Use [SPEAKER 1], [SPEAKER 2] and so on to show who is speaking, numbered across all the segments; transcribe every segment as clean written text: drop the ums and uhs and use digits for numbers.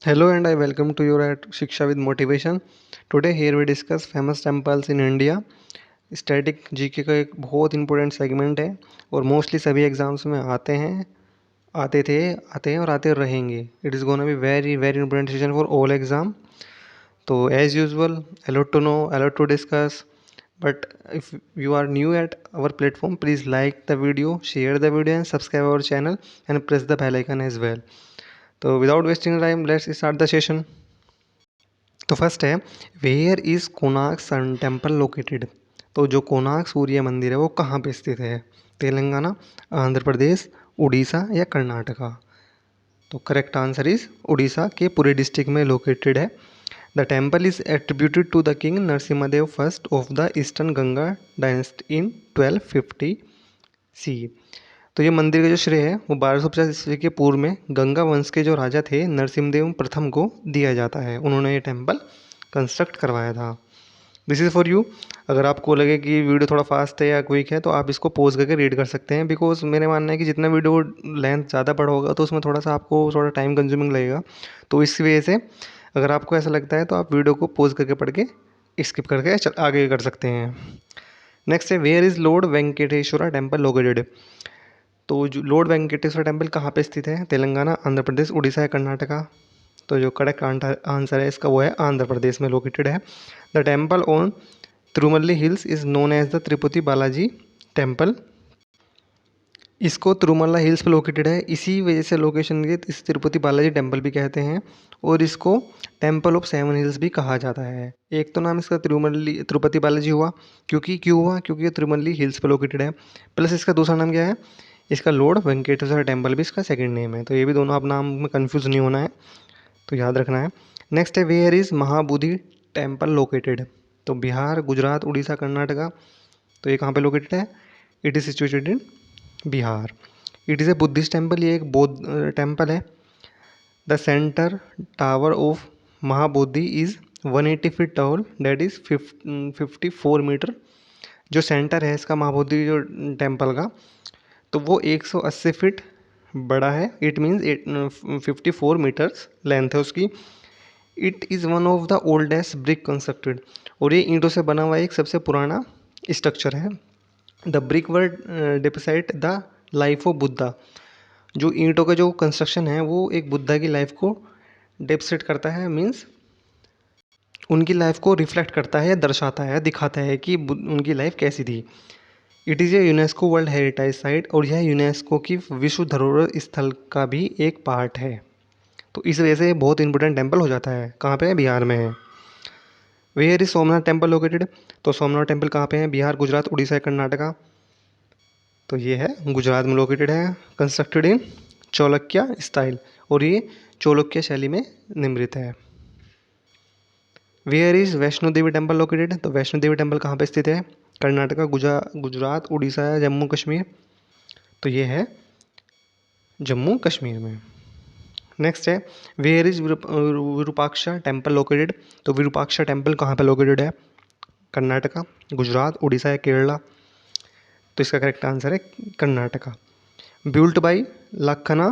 [SPEAKER 1] Hello and I welcome to you at Shiksha with Motivation. Today here we discuss famous temples in India. Static GK का एक बहुत important segment है और mostly सभी exams में आते हैं और आते रहेंगे. It is gonna be very very important session for all exam. तो as usual a lot to know, a lot to discuss. But if you are new at our platform, please like the video, share the video and subscribe our channel and press the bell icon as well. तो without wasting time, let's start the session. तो first है, where is Konark sun temple located. तो जो कोणार्क सूर्य मंदिर है वो कहाँ पे स्थित है? तेलंगाना, आंध्र प्रदेश, उड़ीसा या कर्नाटका? तो करेक्ट आंसर इज उड़ीसा के पूरे डिस्ट्रिक्ट में लोकेटेड है. The temple is attributed to the king Narasimhadeva first of the eastern Ganga dynasty in 1250 C. तो ये मंदिर का जो श्रेय है वो 1250 ईस्वी के पूर्व में गंगा वंश के जो राजा थे नरसिम्हदेव प्रथम को दिया जाता है. उन्होंने ये टेम्पल कंस्ट्रक्ट करवाया था. This is for you. अगर आपको लगे कि वीडियो थोड़ा फास्ट है या क्विक है तो आप इसको पॉज करके रीड कर सकते हैं, बिकॉज मेरे मानना है कि जितना वीडियो लेंथ ज़्यादा बड़ा होगा तो उसमें थोड़ा सा आपको थोड़ा टाइम कंज्यूमिंग लगेगा. तो इस वजह से अगर आपको ऐसा लगता है तो आप वीडियो को पॉज करके पढ़ के स्किप करके आगे कर सकते हैं. नेक्स्ट है, where is lord Venkateshwara temple located. तो जो लॉर्ड वेंकटेश्वर टेम्पल कहाँ पे स्थित है? तेलंगाना, आंध्र प्रदेश, उड़ीसा या कर्नाटका? तो जो करेक्ट आंसर है इसका वो है आंध्र प्रदेश में लोकेटेड है. The temple on Tirumala hills is known as the Tirupati Balaji temple. इसको तिरुमला हिल्स पे लोकेटेड है, इसी वजह से लोकेशन के इस तिरुपति बालाजी टेम्पल भी कहते हैं और इसको टेम्पल ऑफ सेवन हिल्स भी कहा जाता है. एक तो नाम इसका तिरुपति बालाजी हुआ, क्यों हुआ? क्योंकि ये तिरुमल्ली हिल्स पे लोकेटेड है. प्लस इसका दूसरा नाम क्या है? इसका लॉर्ड वेंकटेश्वर टेम्पल भी इसका सेकंड नेम है. तो ये भी दोनों आप नाम में कंफ्यूज नहीं होना है, तो याद रखना है. नेक्स्ट है, where is Mahabodhi temple located. तो बिहार, गुजरात, उड़ीसा, कर्नाटका? तो ये कहाँ पे लोकेटेड है? It is situated in Bihar. It is a Buddhist temple. ये एक बौद्ध टेम्पल है. The centre tower of Mahabodhi is 180 feet tall, that is 54 metre. जो सेंटर है इसका महाबोधि जो टेम्पल का, तो वो 180 फीट बड़ा है. इट मीन्स 54 मीटर्स लेंथ है उसकी. It is one of the oldest brick constructed. और ये ईंटों से बना हुआ एक सबसे पुराना स्ट्रक्चर है. The brick word depicts the life of Buddha. जो ईंटों का जो कंस्ट्रक्शन है वो एक बुद्धा की लाइफ को डिपिक्ट करता है, मीन्स उनकी लाइफ को रिफ्लेक्ट करता है, दर्शाता है, दिखाता है कि उनकी लाइफ कैसी थी. It is A UNESCO world heritage site और यह यूनेस्को की विश्व धरोहर स्थल का भी एक पार्ट है. तो इस वजह से बहुत इंपॉर्टेंट टेम्पल हो जाता है. कहाँ पे है? बिहार में है. Where is Somnath temple located. तो सोमनाथ टेम्पल कहाँ पे है? बिहार, गुजरात, उड़ीसा, कर्नाटका? तो ये है गुजरात में लोकेटेड है. कंस्ट्रक्टेड इन चौलक्या स्टाइल और ये चौलक्य शैली में निर्मित है. Where is Vaishno Devi temple located. तो वैष्णो देवी टेम्पल कहाँ पे स्थित है? कर्नाटका, गुजरात, उड़ीसा या जम्मू कश्मीर? तो ये है जम्मू कश्मीर में. नेक्स्ट है, where is Virupaksha temple located. तो विरूपाक्षा टेम्पल कहाँ पे लोकेटेड है? कर्नाटका, गुजरात, उड़ीसा या केरला? तो इसका करेक्ट आंसर है कर्नाटका. बिल्ट बाई लखना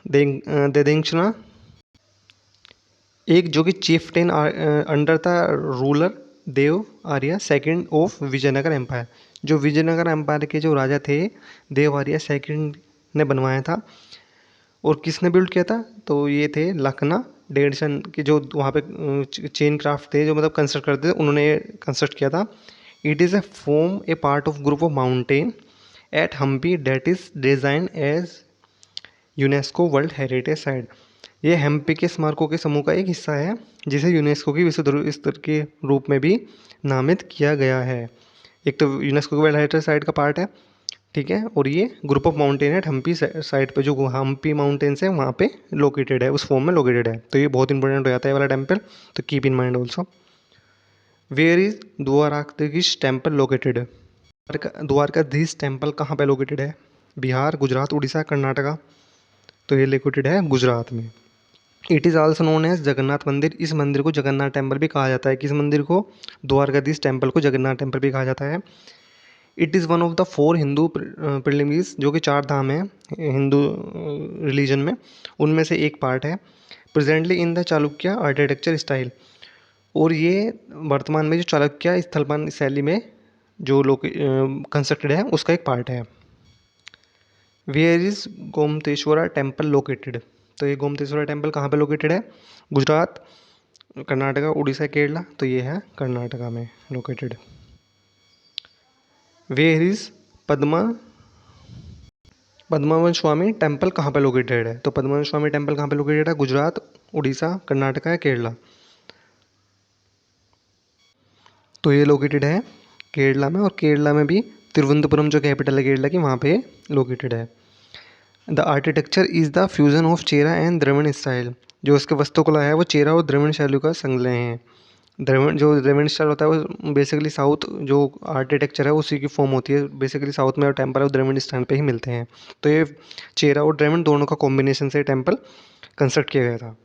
[SPEAKER 1] देदेंगना, एक जो कि chieftain under the ruler Deva Raya second of Vijayanagara empire. जो विजयनगर एम्पायर के जो राजा थे देव आर्य सेकंड ने बनवाया था. और किसने बिल्ड किया था? तो ये थे लखना डेढ़सन के जो वहाँ पे चेन क्राफ्ट थे जो मतलब कंस्ट्रक्ट करते थे, उन्होंने कंस्ट्रक्ट किया था. It is a form a part of group of mountain at Hampi that is design as UNESCO world heritage site. ये हम्पी के स्मारकों के समूह का एक हिस्सा है जिसे यूनेस्को की विश्व धरोहर स्थल के रूप में भी नामित किया गया है. एक तो यूनेस्को की वर्ल्ड हेरिटेज साइट का पार्ट है, ठीक है, और ये ग्रुप ऑफ माउंटेन है हम्पी साइट पे, जो हम्पी माउंटेन्स है वहाँ पे लोकेटेड है, उस फॉर्म में लोकेटेड है. तो ये बहुत इंपॉर्टेंट हो जाता है वाला टेम्पल, तो keep in mind also. Where is Dwarkadhish temple located. Dwarkadhish temple कहाँ पे लोकेटेड है? बिहार, गुजरात, उड़ीसा, कर्नाटका? तो ये लोकेटेड है गुजरात में. It is also known as Jagannath mandir. इस मंदिर को जगन्नाथ टेम्पल भी कहा जाता है. किस मंदिर को? द्वारकाधीश टेम्पल को जगन्नाथ टेम्पल भी कहा जाता है. It is one of the 4 Hindu pilgrimage, जो कि 4 धाम हैं हिंदू रिलीजन में, उनमें से एक पार्ट है. Presently in the Chalukya architecture style, और ये वर्तमान में जो चालुक्य स्थलपन शैली में जो लोग कंस्ट्रक्टेड है उसका एक पार्ट है। वेयर इज गोमतेश्वरा टेम्पल लोकेटेड, तो ये गोमतेश्वरा टेम्पल कहाँ पे लोकेटेड है? गुजरात, कर्नाटका, उड़ीसा, केरला, तो ये है कर्नाटका में located. Where is Padma Padmanabha Swamy temple कहाँ पे लोकेटेड है? तो पद्मावन स्वामी टेम्पल कहाँ पे लोकेटेड है? गुजरात, उड़ीसा, कर्नाटका या केरला? तो ये लोकेटेड है केरला में, और केरला में भी तिरुवनंतपुरम जो कैपिटल है केरला की, वहाँ पे लोकेटेड है। The architecture is the fusion of Chera and Dravida style, जो उसके वास्तुकला है वो चेरा और द्रविड़ शैलियों का संलय है। द्रविड़ स्टाइल होता है वो बेसिकली साउथ जो आर्किटेक्चर है उसी की फॉर्म होती है, बेसिकली साउथ में टेम्पल और द्रविड़ स्टाइल पे ही मिलते हैं। तो ये चेरा और द्रविड़ दोनों का कॉम्बिनेशन से टेम्पल कंस्ट्रक्ट किया गया था।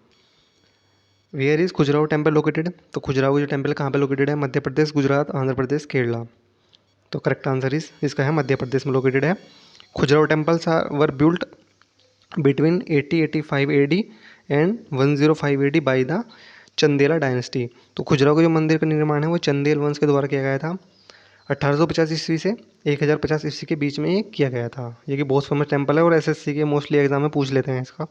[SPEAKER 1] Where is Khajuraho temple located, तो खजुराहो जो टेम्पल कहाँ पे लोकेटेड है? मध्य प्रदेश, गुजरात, आंध्र प्रदेश, केरला। तो करेक्ट आंसर इज इसका है मध्य प्रदेश में लोकेटेड है। Khajuraho temples were built between 80-85 AD and 105 AD by the Chandela dynasty. तो खजुराहो के जो मंदिर का निर्माण है वो चंदेल वंश के द्वारा किया गया था। 1850 ईस्वी से 1050 ईस्वी के बीच में ये किया गया था। ये कि बहुत फेमस टेम्पल है और एसएससी के मोस्टली एग्जाम में पूछ लेते हैं इसका।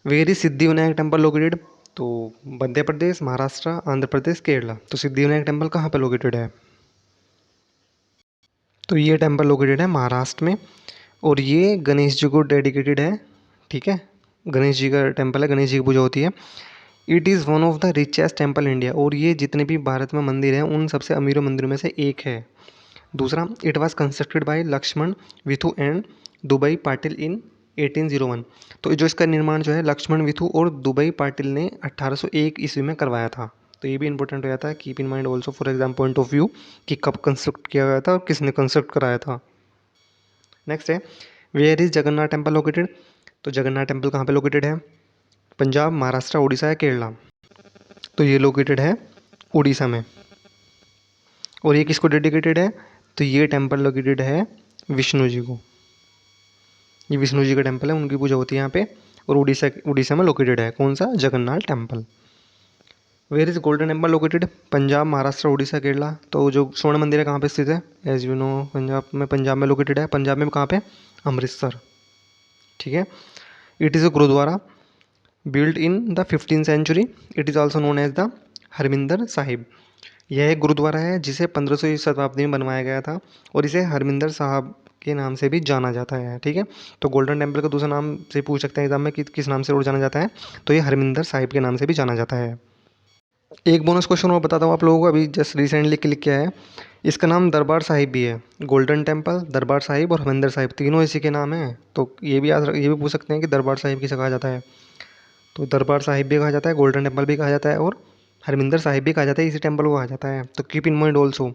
[SPEAKER 1] Where is Siddhivinayak temple located, तो मध्य प्रदेश, महाराष्ट्र, आंध्र प्रदेश, केरला। तो सिद्धिविनायक टेम्पल कहाँ पर लोकेटेड है? तो ये टेम्पल लोकेटेड है महाराष्ट्र में, और ये गणेश जी को डेडिकेटेड है। ठीक है, गणेश जी का टेम्पल है, गणेश जी की पूजा होती है। It is one of the richest temple India, और ये जितने भी भारत में मंदिर हैं उन सबसे अमीरों मंदिरों में से एक है। दूसरा, it was constructed by Lakshman Vithu and Dubai Patil in 1801। तो जो इसका निर्माण जो है लक्ष्मण विथु और दुबई पाटिल ने 1801 ईस्वी में करवाया था। तो ये भी इंपॉर्टेंट हो जाता है, keep in mind also for exam point of view कि कब कंस्ट्रक्ट किया गया था और किसने कंस्ट्रक्ट कराया था। नेक्स्ट है, where is Jagannath temple located, तो जगन्नाथ टेम्पल कहाँ पे लोकेटेड है? पंजाब, महाराष्ट्र, उड़ीसा या केरला? तो ये लोकेटेड है उड़ीसा में। और ये किसको डेडिकेटेड है? तो ये टेम्पल लोकेटेड है विष्णु जी को। ये विष्णु जी का टेम्पल है, उनकी पूजा होती है यहाँ पे, और उड़ीसा में लोकेटेड है। कौन सा? Jagannath temple. Where is golden temple located? Punjab, Maharashtra, Orissa, Kerala. तो जो स्वर्ण मंदिर है कहाँ पे स्थित है? एज यू नो पंजाब में लोकेटेड है। पंजाब में कहाँ पे? अमृतसर। ठीक है। It is a gurdwara build in the 15th century. It is also known as the Harmandir Sahib. यह एक गुरुद्वारा है जिसे 1500वीं शताब्दी में बनवाया गया था, और इसे हरमिंदर साहब के नाम से भी जाना जाता है। ठीक है, तो गोल्डन टेम्पल का दूसरा नाम से पूछ सकते हैं एग्जाम में कि किस नाम से और जाना जाता है, तो ये हरमिंदर साहिब के नाम से भी जाना जाता है। एक बोनस क्वेश्चन और बताता हूँ आप लोगों को, अभी जस्ट रिसेंटली क्लिक किया है। इसका नाम दरबार साहिब भी है। गोल्डन टेम्पल, दरबार साहिब और हरमिंदर साहिब तीनों इसी के नाम हैं। तो ये भी पूछ सकते हैं कि दरबार साहिब किसे कहा जाता है। तो दरबार साहिब भी कहा जाता है, गोल्डन टेम्पल भी कहा जाता है, और हरमिंदर साहिब भी कहा जाता है, इसी टेम्पल को कहा जाता है। तो keep in mind also.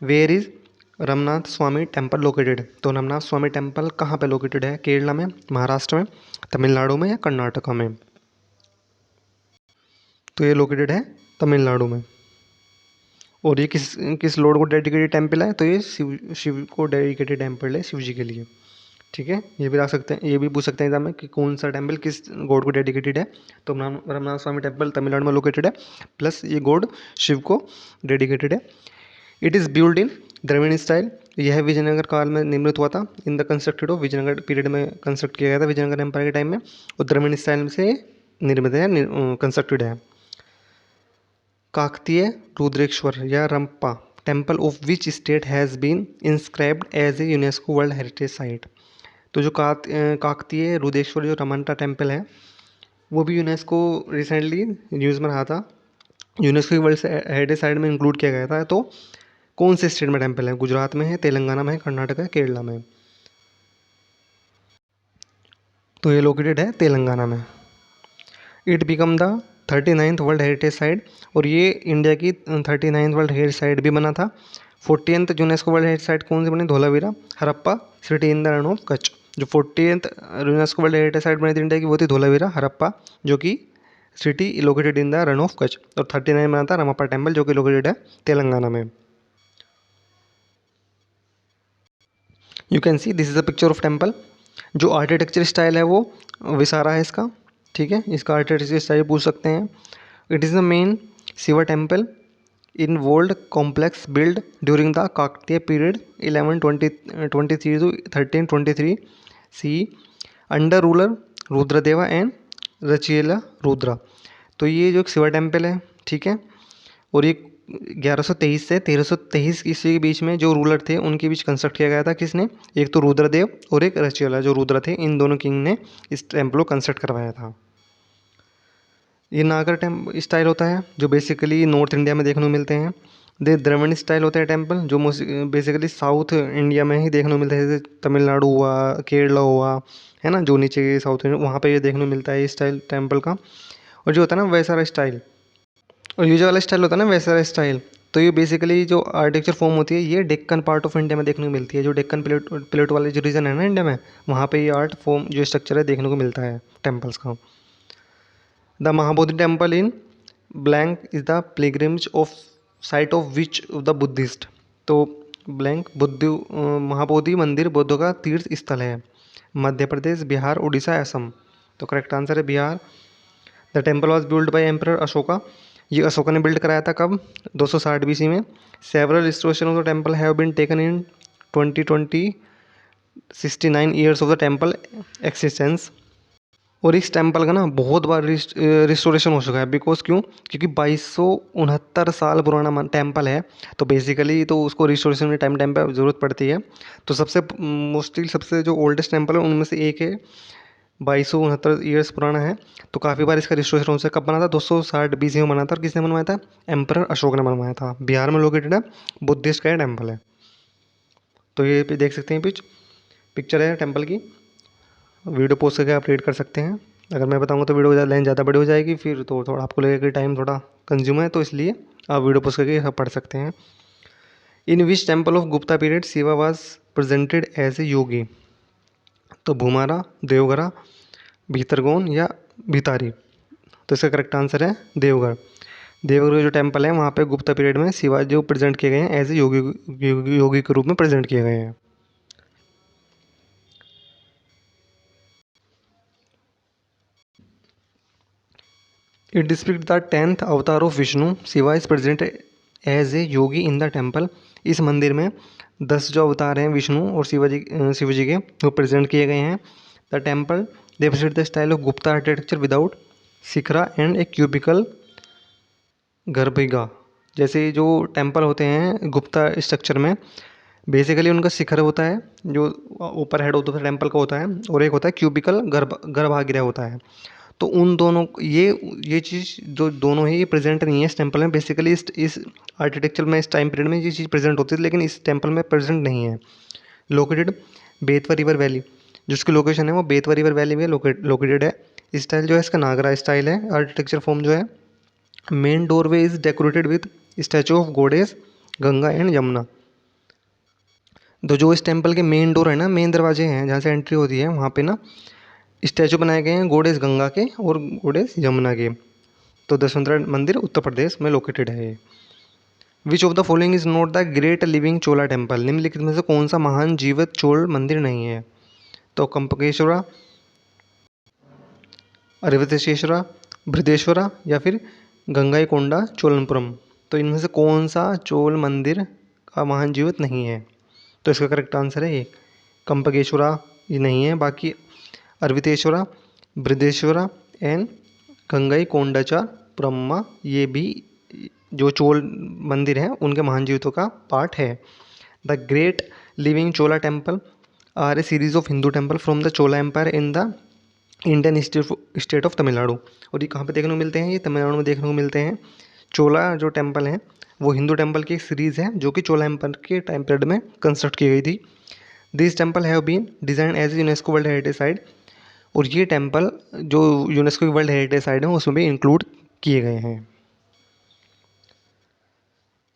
[SPEAKER 1] Where is Ramanatha Swamy temple located, तो रमनाथ स्वामी टेम्पल कहाँ पे लोकेटेड है? केरला में, महाराष्ट्र में, तमिलनाडु में या कर्नाटका में? तो ये लोकेटेड है तमिलनाडु में। और ये किस किस लॉर्ड को डेडिकेटेड टेम्पल है? तो ये शिव शिव को डेडिकेटेड टेम्पल है, शिव जी के लिए। ठीक है, ये भी रख सकते हैं, ये भी पूछ सकते हैं एग्जाम में कि कौन सा टेम्पल किस गॉड को डेडिकेटेड है। तो रमनाथ स्वामी टेम्पल तमिलनाडु में लोकेटेड है, प्लस ये गॉड शिव को डेडिकेटेड है। It is build in Dravida style. यह विजयनगर काल में निर्मित हुआ था। In the constructed of Vijayanagara period में कंस्ट्रक्ट किया गया था, विजयनगर एम्पायर के टाइम में, और द्रविड़ स्टाइल से निर्मित है, कंस्ट्रक्टेड है। काकतीय रुद्रेश्वर या Ramappa temple of which state has been inscribed as a UNESCO world heritage site. तो जो काकतीय रुद्रेश्वर जो रमनटा टेम्पल है वो भी यूनेस्को रिसेंटली न्यूज़ में रहा था, यूनेस्को की वर्ल्ड हेरिटेज साइट में इंक्लूड किया गया था। तो कौन से स्टेट में टेम्पल है? गुजरात में है, तेलंगाना में है, कर्नाटक है, केरला में? तो ये लोकेटेड है तेलंगाना में। It become the 39th world heritage site, और ये इंडिया की 39th वर्ल्ड हेरिटेज साइट भी बना था। 40th UNESCO world heritage site कौन सी बनी? Dholavira, Harappa, city in the run of Kutch. जो 40th UNESCO world heritage site बनी थी इंडिया की वो थी धोलावीरा, हरप्पा, जो कि city located in the run of Kutch. और 39 बना था रमप्पा टेम्पल जो कि लोकेटेड है तेलंगाना में। You can see this is a picture of temple. जो आर्किटेक्चर स्टाइल है वो विसारा है इसका, ठीक है, इसका आर्किटेक्चर स्टाइल पूछ सकते हैं। It is the main Shiva temple in world complex build during the Kakatiya period 1123 to 1323 C under ruler Rudradeva and Recharla Rudra. तो ये जो शिवा टेम्पल है, ठीक है, और ये 1123 से 1323 ईस्वी के बीच में जो रूलर थे उनके बीच कंस्ट्रक्ट किया गया था। किसने? एक तो रुद्रदेव और एक रचियला, जो रुद्र थे, इन दोनों किंग ने इस टेम्पल को कंस्ट्रक्ट करवाया था। ये नागर स्टाइल होता है जो बेसिकली नॉर्थ इंडिया में देखने को मिलते हैं। दे द्रविड़ स्टाइल होता है टेम्पल जो बेसिकली साउथ इंडिया में ही देखने को मिलता है, जैसे तमिलनाडु हुआ, केरला हुआ, है ना, जो नीचे के साउथ इंडिया वहाँ पे ये देखने को मिलता है ये स्टाइल टेम्पल का। और जो होता है ना वैसारा स्टाइल, और ये जो वाला स्टाइल होता है ना वैसारा स्टाइल, तो ये बेसिकली जो आर्किटेक्चर फॉर्म होती है ये डेक्कन पार्ट ऑफ इंडिया में देखने को मिलती है। जो डेक्कन प्लेट वाले जो रीजन है ना इंडिया में, वहाँ पे ये आर्ट फॉर्म जो स्ट्रक्चर है देखने को मिलता है टेम्पल्स का। The Mahabodhi temple in blank is the pilgrimage of site of which of the Buddhist. तो ब्लैंक महाबोधि मंदिर बौद्धों का तीर्थ स्थल है। मध्य प्रदेश, बिहार, उड़ीसा, असम। तो करेक्ट आंसर है Bihar. The temple was build by emperor Ashoka. ये अशोका ने बिल्ड कराया था कब? 260 BC में। Several restoration of the temple have been taken in 2020 69 years of the temple existence. और इस टेम्पल का ना बहुत बार रिस्टोरेशन हो चुका है। बिकॉज क्यों? क्योंकि 2269 साल पुराना टेम्पल है, तो बेसिकली तो उसको रिस्टोरेशन में टाइम टाइम पे ज़रूरत पड़ती है। तो सबसे मोस्टली सबसे जो ओल्डेस्ट टेम्पल है उनमें से एक है, 2269 ईयर्स पुराना है। तो काफ़ी बार इसका रिस्टोरेशन हो चुका। कब बना था? 260 BC में बना था। और किसने बनवाया था? एम्परर अशोक ने बनवाया था। बिहार में लोकेटेड है, बुद्धिस्ट का टेम्पल है। तो ये पे देख सकते हैं पिक्चर है टेम्पल की। वीडियो पोस्ट करके आप रीड कर सकते हैं। अगर मैं बताऊँगा तो वीडियो लेंथ ज़्यादा बड़ी हो जाएगी, फिर तो थोड़ा आपको लगेगा कि टाइम थोड़ा कंज्यूम है, तो इसलिए आप वीडियो पोस्ट करके सब पढ़ सकते हैं। In which temple of Gupta period Shiva was presented as a yogi. तो भूमारा, देवगरा, भीतरगोन या भितारी। तो इसका करेक्ट आंसर है देवगढ़। देवगढ़ जो टेम्पल है वहाँ पे गुप्ता पीरियड में शिवा जो प्रेजेंट किए गए हैं एज ए योगी के रूप में प्रेजेंट किए गए हैं। It डिस्प्लिक्ट the 10th avatar of Vishnu. Shiva is present as a yogi in the temple. इस मंदिर में 10 जो अवतार हैं विष्णु और शिव जी के, वो प्रेजेंट किए गए हैं। The temple they present the style of Gupta architecture without shikhara and a cubical garbhagriha. जैसे जो टेम्पल होते हैं गुप्ता स्ट्रक्चर में, बेसिकली उनका शिखर होता है जो ऊपर हेड होता है टेम्पल का होता है, और एक होता है क्यूबिकल गर्भगृह होता है। तो उन दोनों ये चीज़ जो दोनों है ये प्रेजेंट नहीं है इस टेम्पल में। बेसिकली इस आर्किटेक्चर में इस टाइम पीरियड में ये चीज़ प्रेजेंट होती है, लेकिन इस टेम्पल में प्रेजेंट नहीं है। लोकेटेड बेतवा रिवर वैली, जिसकी लोकेशन है वो बेतवा रिवर वैली में लोकेटेड है। स्टाइल जो है इसका नागरा स्टाइल है। आर्किटेक्चर फॉर्म जो है, main doorway is decorated with statue of goddess Ganga and Yamuna. तो जो इस टेम्पल के मेन डोर है ना, मेन दरवाजे हैं जहाँ से एंट्री होती है, वहाँ पे ना स्टैचू बनाए गए हैं गॉडेस गंगा के और गॉडेस यमुना के। तो दशवंतरा मंदिर उत्तर प्रदेश में लोकेटेड है ये। विच of the following is not the great living Chola temple. निम्नलिखित में से कौन सा महान जीवित चोल मंदिर नहीं है? तो कंपकेश्वरा, अरवितेश्वरा, बृहदेश्वरा या फिर गंगाईकोंडा चोलनपुरम। तो इनमें से कौन सा चोल मंदिर का महान जीवित नहीं है? तो इसका करेक्ट आंसर है ये कंपकेश्वरा, ये नहीं है। बाकी अरवितेश्वरा, बृहदेश्वरा एंड गंगाईकोंडाचा पुरम्मा, ये भी जो चोल मंदिर हैं उनके महान जीवितों का पार्ट है। The great living Chola temple are a series of Hindu temple from the Chola empire in the Indian state of Tamil Nadu. और ये कहाँ पे देखने को मिलते हैं? ये तमिलनाडु में देखने को मिलते हैं। चोला जो टेम्पल हैं वो हिंदू टेम्पल की एक सीरीज़ है जो कि चोला एम्पायर के टाइम पीरियड में कंस्ट्रक्ट की गई थी। This temple have been design as UNESCO world heritage site. और ये टेम्पल जो यूनेस्को की वर्ल्ड हेरिटेज साइट है उसमें भी इंक्लूड किए गए हैं।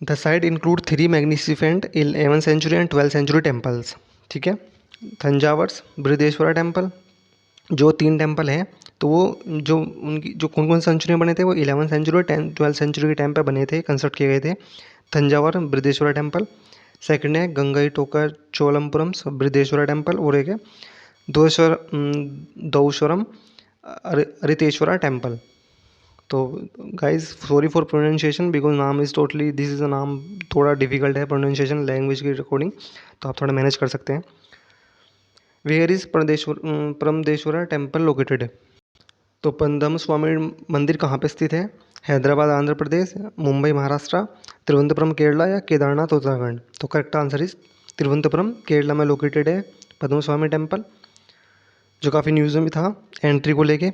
[SPEAKER 1] The site include 3 magnificent 11th century and 12th century temples. ठीक है, थंजावर्स, बृहदेश्वरा टेम्पल, जो 3 टेम्पल हैं, तो वो जो उनकी जो कौन कौन सेंचुरी में बने थे वो 11th सेंचुरी और 12th सेंचुरी के टाइम पे बने थे, कंस्ट्रक्ट किए गए थे। थंजावर बृहदेश्वरा टेम्पल। सेकंड है गंगई टोकर चोलमपुरम बृहदेश्वरा टेम्पल। और एक है दोश्वर दौश्वरम अरितेश्वरा टेम्पल। तो guys sorry for pronunciation because नाम is totally this is a नाम थोड़ा डिफिकल्ट है प्रोनाउंसिएशन लैंग्वेज की अकॉर्डिंग, तो आप थोड़ा मैनेज कर सकते हैं। Where is Parameshwara temple located. तो पद्म स्वामी मंदिर कहाँ पे स्थित है? हैदराबाद आंध्र प्रदेश, मुंबई महाराष्ट्र, तिरुवनंतपुरम केरला या केदारनाथ उत्तराखंड। तो correct answer is Thiruvananthapuram Kerala में लोकेटेड है पद्म स्वामी टेम्पल, जो काफ़ी न्यूज़ में भी था एंट्री को लेके।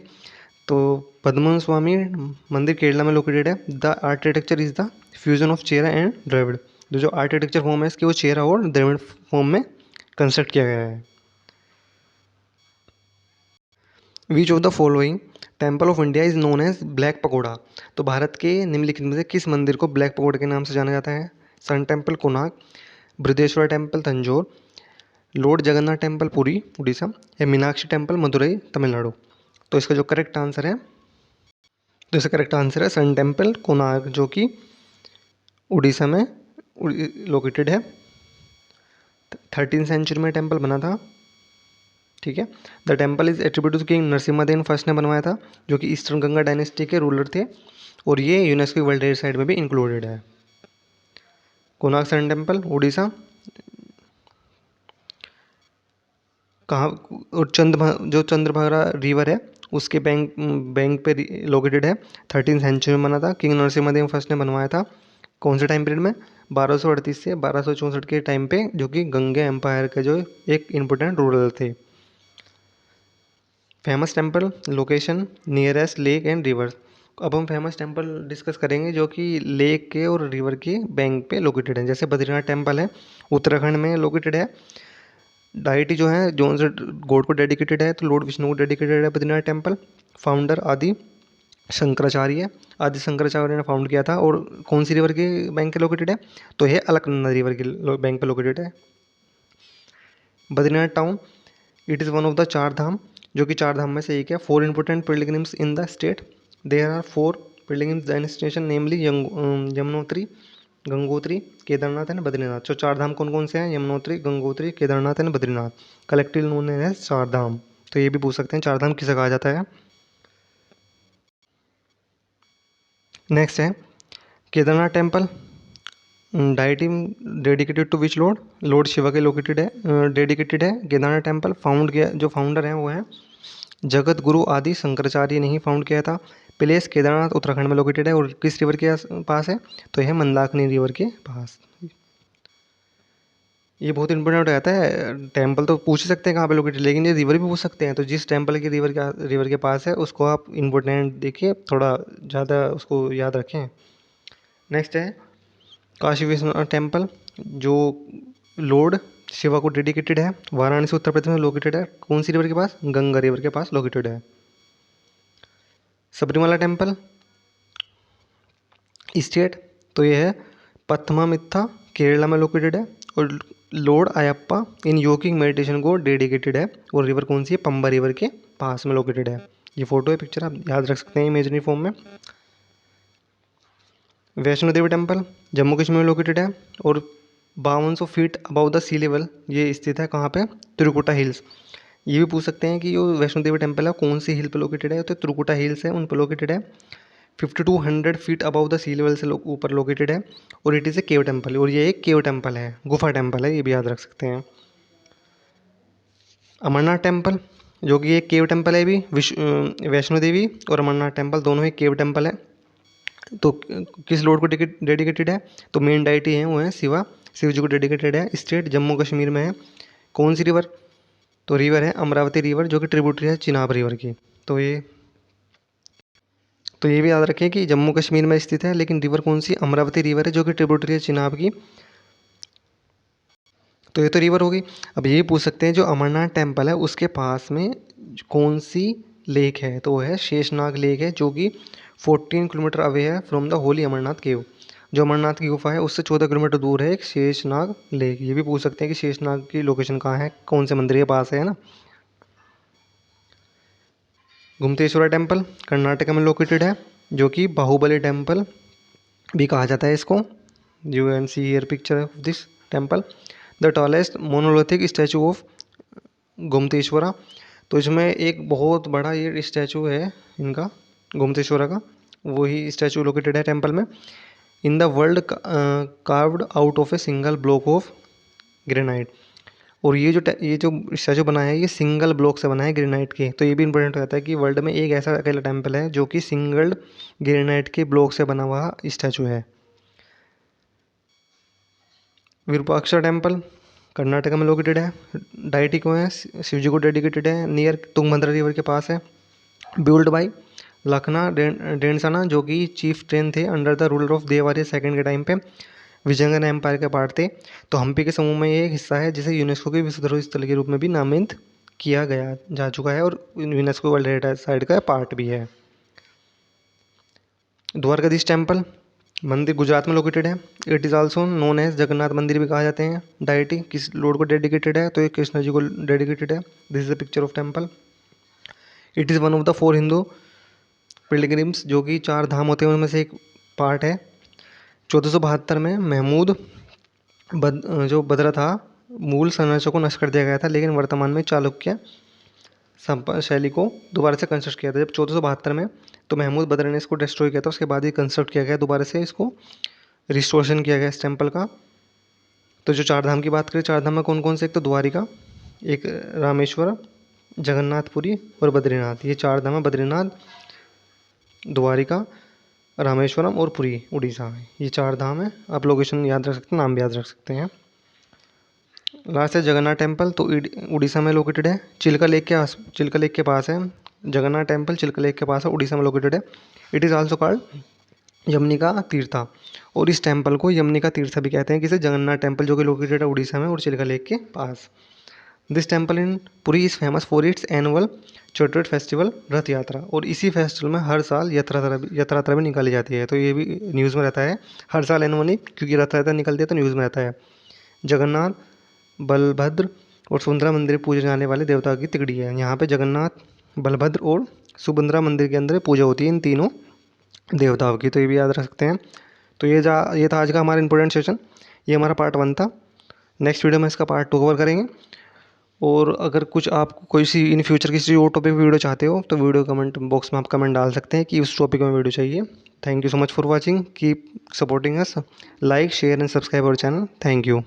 [SPEAKER 1] तो पद्म स्वामी मंदिर केरला में लोकेटेड है। The architecture is the fusion of Chera and Dravida. जो आर्किटेक्चर फॉर्म है इसकी वो चेरा और द्रविड़ फॉर्म में कंस्ट्रक्ट किया गया है। Which of the following temple of India is known as black pagoda. तो भारत के निम्नलिखित में से किस मंदिर को ब्लैक पकोड़ा के नाम से जाना जाता है? Sun temple Konark, Brihadeshwara temple Tanjore, lord Jagannath temple Puri Orissa या मीनाक्षी टेम्पल मदुरई तमिलनाडु। तो इसका जो करेक्ट आंसर है, तो इसका करेक्ट आंसर है सन टेम्पल कोणार्क, जो कि उड़ीसा में लोकेटेड है। 13th सेंचुरी में टेम्पल बना था। ठीक है। The temple is attributed to king Narasimha first ने बनवाया था, जो कि ईस्टर्न गंगा डायनेस्टी के रूलर थे, और ये यूनेस्को वर्ल्ड हेरिटेज साइट में भी इंक्लूडेड है। कोणार्क सन टेम्पल उड़ीसा कहाँ? और जो चंद्रभागा रिवर है उसके बैंक पे लोकेटेड है। 13th सेंचुरी में बना था, किंग नरसिम्हा फर्स्ट ने बनवाया था। कौन से टाइम पीरियड में? 1238 से 1264 के टाइम पे, जो कि गंगा एम्पायर के जो एक इम्पोर्टेंट रूलर थे। Famous temple location nearest lake and river. अब हम फेमस टेम्पल डिस्कस करेंगे जो कि लेक के और रिवर के बैंक पे लोकेटेड है। जैसे बद्रीनाथ टेम्पल है, उत्तराखंड में लोकेटेड है। डाइटी जो है जो से गॉड को डेडिकेटेड है, तो लॉर्ड विष्णु को डेडिकेटेड है बद्रीनाथ टेम्पल। फाउंडर आदि शंकराचार्य, आदि शंकराचार्य ने फाउंड किया था। और कौन सी रिवर के बैंक पे लोकेटेड है? तो ये अलकनंदा रिवर के बैंक पे लोकेटेड है। Badrinath town it is one of the चार धाम, जो कि चार धाम में से एक है। 4 important pilgrims in the state, there are 4 pilgrims destination namely Yamunotri, Gangotri, Kedarnath and Badrinath. जो चार धाम कौन कौन से हैं? Yamunotri, Gangotri, Kedarnath and Badrinath, collective known as Char Dham. तो ये भी पूछ सकते हैं चार धाम किसे कहा जाता है। नेक्स्ट है Kedarnath temple deity dedicated to which lord? Lord Shiva के लोकेटेड है, डेडिकेटेड है। केदारनाथ टेम्पल फाउंड किया, जो फाउंडर हैं वो हैं जगत गुरु आदि शंकराचार्य ने ही फाउंड किया था। प्लेस केदारनाथ उत्तराखंड में लोकेटेड है और किस रिवर के पास है? तो यह मंदाकिनी रिवर के पास। ये बहुत इंपॉर्टेंट हो जाता है। टेम्पल तो पूछ ही सकते हैं कहाँ पे लोकेटेड, लेकिन ये रिवर भी पूछ सकते हैं। तो जिस टेम्पल के रिवर के पास है उसको आप इंपॉर्टेंट देखिए, थोड़ा ज़्यादा उसको याद रखें। नेक्स्ट है काशी विश्वनाथ टेम्पल, जो लॉर्ड शिवा को डेडिकेटेड है। वाराणसी उत्तर प्रदेश में लोकेटेड है। कौन सी रिवर के पास? गंगा रिवर के पास लोकेटेड है। सबरीमला टेम्पल स्टेट, तो ये है पथमामित्था केरला में लोकेटेड है। और लॉर्ड अयप्पा इन योगिक मेडिटेशन को डेडिकेटेड है। और रिवर कौन सी है? पंबा रिवर के पास में लोकेटेड है। ये फोटो है, पिक्चर आप याद रख सकते हैं इमेजनरी फॉर्म में। वैष्णो देवी टेम्पल जम्मू कश्मीर में लोकेटेड है और 5200 feet above the sea level ये स्थित है। कहाँ पे? त्रिकुटा हिल्स। ये भी पूछ सकते हैं कि जो वैष्णो देवी टेम्पल है कौन सी हिल पे लोकेटेड है? तो त्रिकुटा हिल्स है, उन पर लोकेटेड है। 5200 feet above the sea level से ऊपर लोकेटेड है। और it is a cave temple, और ये एक केव टेम्पल है, गुफा टेम्पल है, ये भी याद रख सकते हैं। अमरनाथ टेम्पल जो कि एक केव टेम्पल है, भी वैष्णो देवी और अमरनाथ टेम्पल दोनों ही केव टेम्पल है। तो किस लॉर्ड को डेडिकेटेड है? तो मेन डाइटी है वो है शिवा, शिव जी को डेडिकेटेड है। स्टेट जम्मू कश्मीर में है। कौन सी रिवर? तो रिवर है अमरावती रिवर, जो कि ट्रिब्यूटरी है चिनाब रिवर की। तो ये भी याद रखें कि जम्मू कश्मीर में स्थित है, लेकिन रिवर कौन सी? अमरावती रिवर है, जो कि ट्रिब्यूटरी है चिनाब की। तो ये तो रिवर होगी। अब ये पूछ सकते हैं जो अमरनाथ टेम्पल है उसके पास में कौन सी लेक है? तो वो है शेषनाग लेक है, जो कि 14 किलोमीटर अवे है फ्रॉम द होली अमरनाथ केव। जो अमरनाथ की गुफा है उससे 14 किलोमीटर दूर है एक शेषनाग लेक। ये भी पूछ सकते हैं कि शेषनाग की लोकेशन कहाँ है, कौन से मंदिर के पास है ना। गुमतेश्वरा टेम्पल कर्नाटक में लोकेटेड है, जो कि बाहुबली टेम्पल भी कहा जाता है इसको। You can see here picture of this temple. The tallest monolithic statue of Gommateshwara. तो इसमें एक बहुत बड़ा ये स्टैचू है इनका, गोमतेश्वरा का, वही स्टैचू लोकेटेड है टेम्पल में। In the world carved out of a single block of granite. और ये जो स्टैचू बना है ये सिंगल ब्लॉक से बना है ग्रेनाइट के। तो ये भी इंपॉर्टेंट रहता है कि वर्ल्ड में एक ऐसा अकेला टेम्पल है जो कि सिंगल ग्रेनाइट के ब्लॉक से बना हुआ स्टैचू है। विरूपाक्षा टेम्पल कर्नाटका में लोकेटेड है। डायटी को है, शिव जी को डेडिकेटेड है, नियर तुंगभद्रा रिवर के पास है। बिल्ड बाई लखना डेंसाना जो कि चीफ ट्रेन थे under the ruler of Deoria second के टाइम पे, विजयनगर एम्पायर के पार्ट थे। तो हम्पी के समूह में ये एक हिस्सा है जिसे यूनेस्को के विश्व धरोहर स्थल के रूप में भी नामित किया गया जा चुका है और यूनेस्को वर्ल्ड हेरिटेज साइट का पार्ट भी है। द्वारकाधीश टेम्पल मंदिर गुजरात में लोकेटेड है। It is also known as Jagannath mandir भी कहा जाते हैं। डायटी किस लॉर्ड को डेडिकेटेड है, तो ये कृष्ण जी को डेडिकेटेड है। This is the picture of temple. It is one of the 4 Hindu pilgrims जो कि 4 धाम होते हैं उनमें से एक पार्ट है। 1472 में महमूद जो बदरा था मूल संरचना को नष्ट कर दिया गया था, लेकिन वर्तमान में चालुक्य शैली को दोबारा से कंस्ट्रक्ट किया था जब 1472 में। तो महमूद बदर ने इसको डिस्ट्रॉय किया था, उसके बाद ही कंस्ट्रक्ट किया गया दोबारा से, इसको रिस्टोरेशन किया गया इस टेम्पल का। तो जो 4 धाम की बात करें, 4 धाम में कौन कौन से, एक तो द्वारिका, एक रामेश्वर, जगन्नाथपुरी और बद्रीनाथ। ये 4 धाम है, बद्रीनाथ, द्वारिका, रामेश्वरम और पुरी उड़ीसा। ये 4 धाम है। आप लोकेशन याद रख सकते हैं, नाम भी याद रख सकते हैं। लास्ट है जगन्नाथ टेम्पल, तो उड़ीसा में लोकेटेड है। चिल्का लेक के पास है जगन्नाथ टेम्पल, चिल्का लेक के पास है, उड़ीसा में लोकेटेड है। It is also called Yamanika Tirtha, और इस टेम्पल को यमनिका तीर्था भी कहते हैं, किसे, जगन्नाथ टेम्पल जो कि लोकेटेड है उड़ीसा में और चिल्का लेक के पास। This temple in Puri is famous for its annual chariot festival, Rath Yatra. और इसी फेस्टिवल में हर साल यात्रा भी निकाली जाती है। तो ये भी न्यूज़ में रहता है हर साल एनुअली, क्योंकि रथ यात्रा निकलती है तो न्यूज़ में रहता है। जगन्नाथ, बलभद्र और सुभद्रा मंदिर पूजे जाने वाले देवता की तिगड़ी है। यहाँ पे जगन्नाथ, बलभद्र और सुभद्रा मंदिर के अंदर पूजा होती है इन तीनों देवताओं की। तो ये भी याद रख सकते हैं। तो ये था आज का हमारा इंपॉर्टेंट सेशन। ये हमारा पार्ट 1 था। नेक्स्ट वीडियो में इसका पार्ट 2 कवर करेंगे। और अगर कुछ आप कोई सी इन फ्यूचर किसी और टॉपिक पर वीडियो चाहते हो तो वीडियो कमेंट बॉक्स में आप कमेंट डाल सकते हैं कि उस टॉपिक में वीडियो चाहिए। Thank you so much for watching, keep supporting us, like share and subscribe our channel. Thank you.